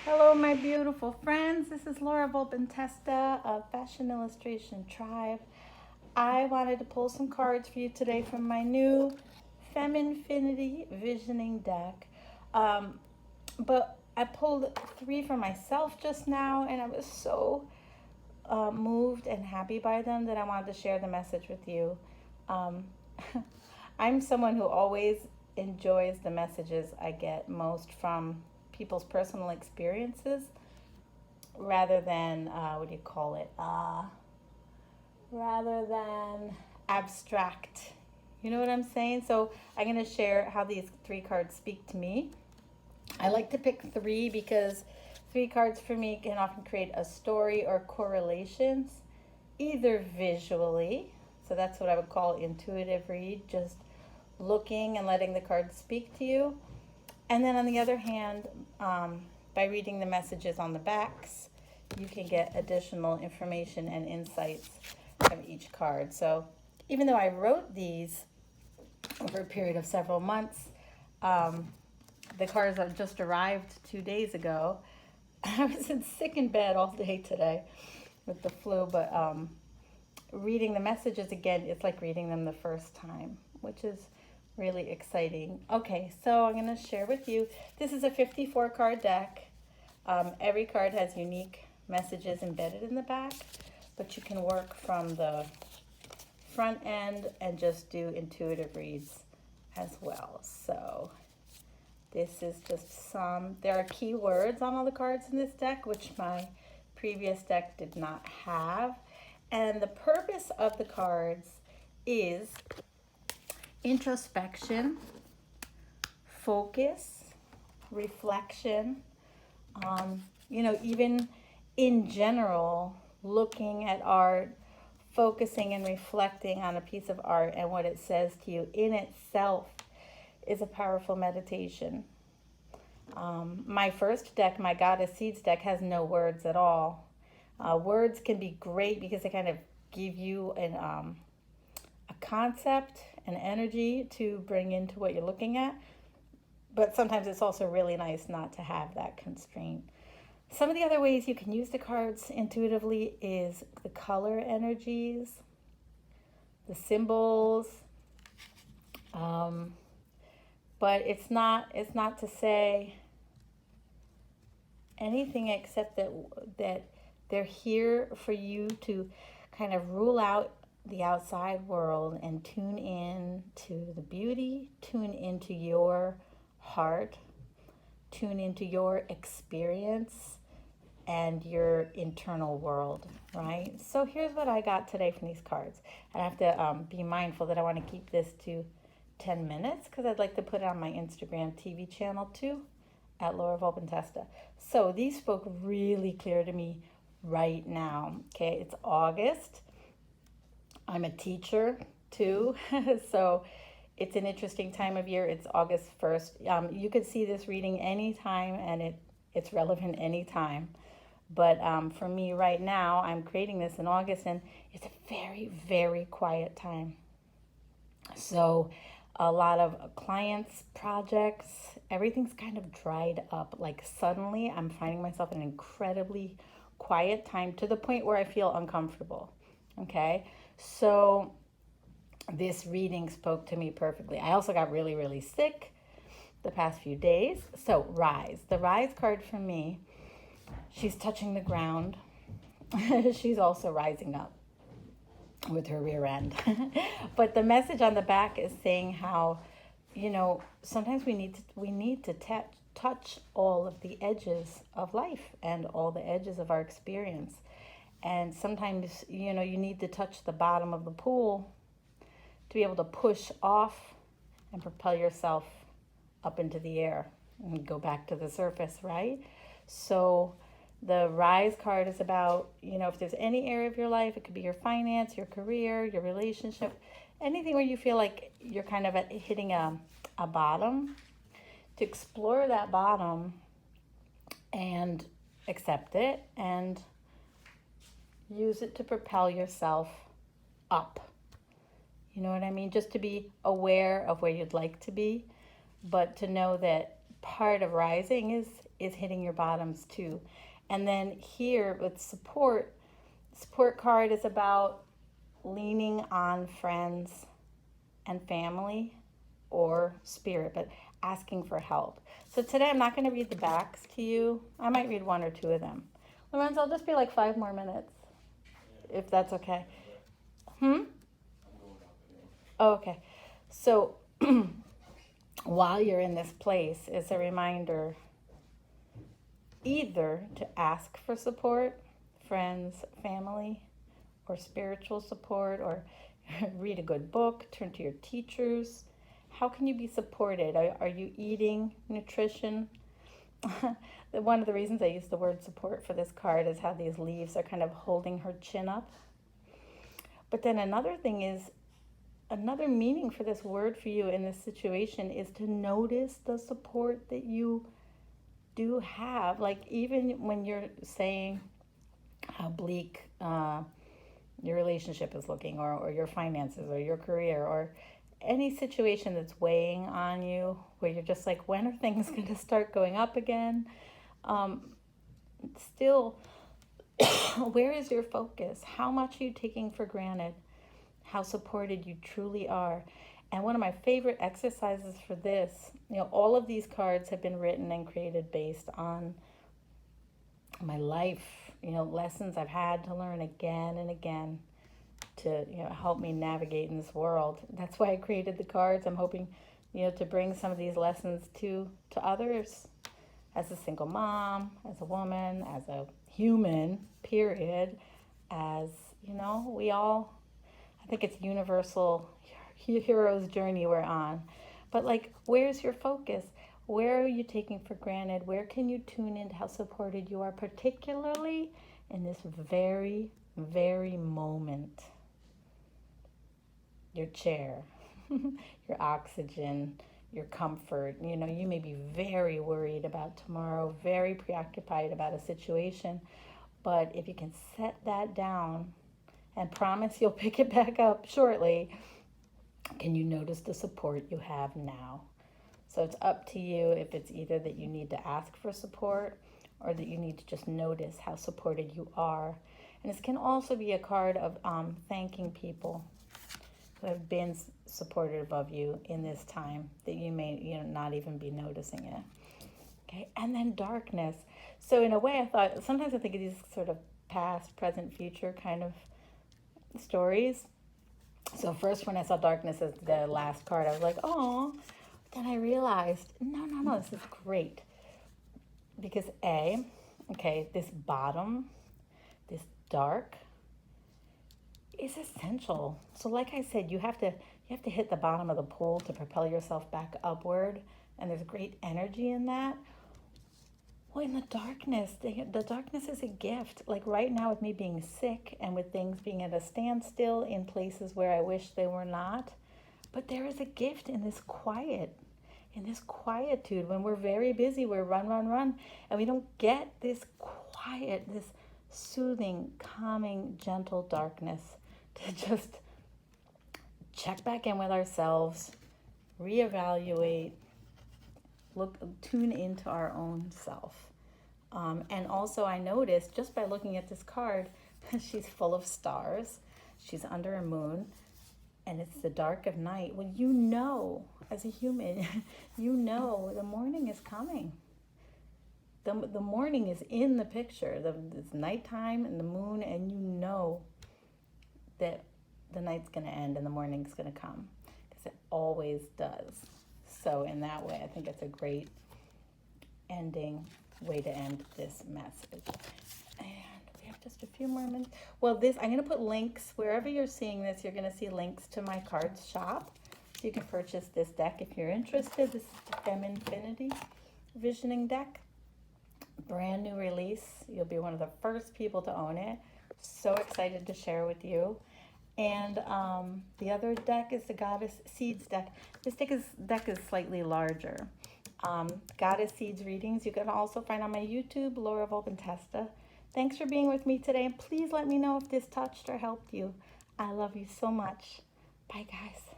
Hello, my beautiful friends. This is Laura Volpentesta of Fashion Illustration Tribe. I wanted to pull some cards for you today from my new Feminfinity Visioning deck. But I pulled three for myself just now, and I was so moved and happy by them that I wanted to share the message with you. Um, I'm someone who always enjoys the messages I get most from people's personal experiences rather than, what do you call it? Rather than abstract. You know what I'm saying? So I'm going to share how these three cards speak to me. I like to pick three because three cards for me can often create a story or correlations, either visually, so that's what I would call intuitive read, just looking and letting the cards speak to you. And then on the other hand, by reading the messages on the backs, you can get additional information and insights from each card. So even though I wrote these over a period of several months, the cards have just arrived 2 days ago. I was sick in bed all day today with the flu, but reading the messages again, it's like reading them the first time, which is really exciting. Okay, so I'm going to share with you. This is a 54 card deck. Every card has unique messages embedded in the back, but you can work from the front end and just do intuitive reads as well. So this is just there are keywords on all the cards in this deck, which my previous deck did not have. And the purpose of the cards is introspection, focus, reflection, even in general, looking at art, focusing and reflecting on a piece of art and what it says to you in itself is a powerful meditation. My first deck, my Goddess Seeds deck, has no words at all. Words can be great because they kind of give you a concept, an energy to bring into what you're looking at. But sometimes it's also really nice not to have that constraint. Some of the other ways you can use the cards intuitively is the color energies, the symbols, but it's not to say anything except that they're here for you to kind of rule out the outside world and tune in to the beauty, tune into your heart, tune into your experience and your internal world, right? So here's what I got today from these cards. And I have to be mindful that I want to keep this to 10 minutes because I'd like to put it on my Instagram TV channel too, at Laura Volpentesta. So these spoke really clear to me right now. Okay, it's August. I'm a teacher too, so it's an interesting time of year. It's August 1st. You could see this reading anytime, and it's relevant anytime. But for me right now, I'm creating this in August, and it's a very, very quiet time. So a lot of clients, projects, everything's kind of dried up. Like suddenly I'm finding myself in an incredibly quiet time to the point where I feel uncomfortable. Okay, so this reading spoke to me perfectly. I also got really, really sick the past few days. So Rise, the Rise card for me, she's touching the ground. She's also rising up with her rear end. But the message on the back is saying how, sometimes we need to touch all of the edges of life and all the edges of our experience. And sometimes, you need to touch the bottom of the pool to be able to push off and propel yourself up into the air and go back to the surface, right? So the Rise card is about, if there's any area of your life, it could be your finance, your career, your relationship, anything where you feel like you're kind of hitting a bottom, to explore that bottom and accept it and use it to propel yourself up. You know what I mean? Just to be aware of where you'd like to be, but to know that part of rising is hitting your bottoms too. And then here with support card is about leaning on friends and family or spirit, but asking for help. So today I'm not going to read the backs to you. I might read one or two of them. Lorenzo, I'll just be like 5 more minutes, if that's okay. Oh, okay. So while you're in this place, it's a reminder either to ask for support, friends, family, or spiritual support, or read a good book, turn to your teachers. How can you be supported? Are you eating nutrition? One of the reasons I use the word support for this card is how these leaves are kind of holding her chin up. But then another thing is, another meaning for this word for you in this situation is to notice the support that you do have. Like even when you're saying how bleak your relationship is looking, or your finances, or your career, or any situation that's weighing on you, where you're just like, when are things going to start going up again? Still, where is your focus? How much are you taking for granted? How supported you truly are? And one of my favorite exercises for this, all of these cards have been written and created based on my life, lessons I've had to learn again and again to, help me navigate in this world. That's why I created the cards. I'm hoping, to bring some of these lessons to others, as a single mom, as a woman, as a human, period, as, we all, I think it's universal hero's journey we're on. But like, where's your focus? Where are you taking for granted? Where can you tune into how supported you are, particularly in this very, very moment? Your chair, your oxygen, your comfort. You may be very worried about tomorrow, very preoccupied about a situation. But if you can set that down and promise you'll pick it back up shortly, can you notice the support you have now? So it's up to you if it's either that you need to ask for support or that you need to just notice how supported you are. And this can also be a card of thanking people who have been supportive of you in this time that you may not even be noticing it. Okay, and then darkness. So in a way, I thought, sometimes I think of these sort of past, present, future kind of stories. So first, when I saw darkness as the last card, I was like, oh. Then I realized, no, this is great. Because this bottom, this dark, is essential. So like I said, you have to hit the bottom of the pool to propel yourself back upward. And there's great energy in that. Well, in the darkness is a gift. Like right now with me being sick and with things being at a standstill in places where I wish they were not. But there is a gift in this quiet, in this quietude. When we're very busy, we're run, and we don't get this quiet, this soothing, calming, gentle darkness to just check back in with ourselves, reevaluate, tune into our own self. And also I noticed, just by looking at this card, she's full of stars. She's under a moon. And it's the dark of night. Well, as a human, the morning is coming. The morning is in the picture. It's nighttime and the moon, and you know that the night's going to end and the morning's going to come, because it always does. So in that way, I think it's a great way to end this message. Just a few more minutes. Well, I'm going to put links wherever you're seeing this. You're going to see links to my cards shop, so you can purchase this deck if you're interested. This is the Feminfinity Visioning deck, brand new release. You'll be one of the first people to own it. So excited to share with you. And the other deck is the Goddess Seeds deck. This deck is slightly larger. Goddess Seeds readings you can also find on my YouTube, Laura Volpentesta. Thanks for being with me today, and please let me know if this touched or helped you. I love you so much. Bye, guys.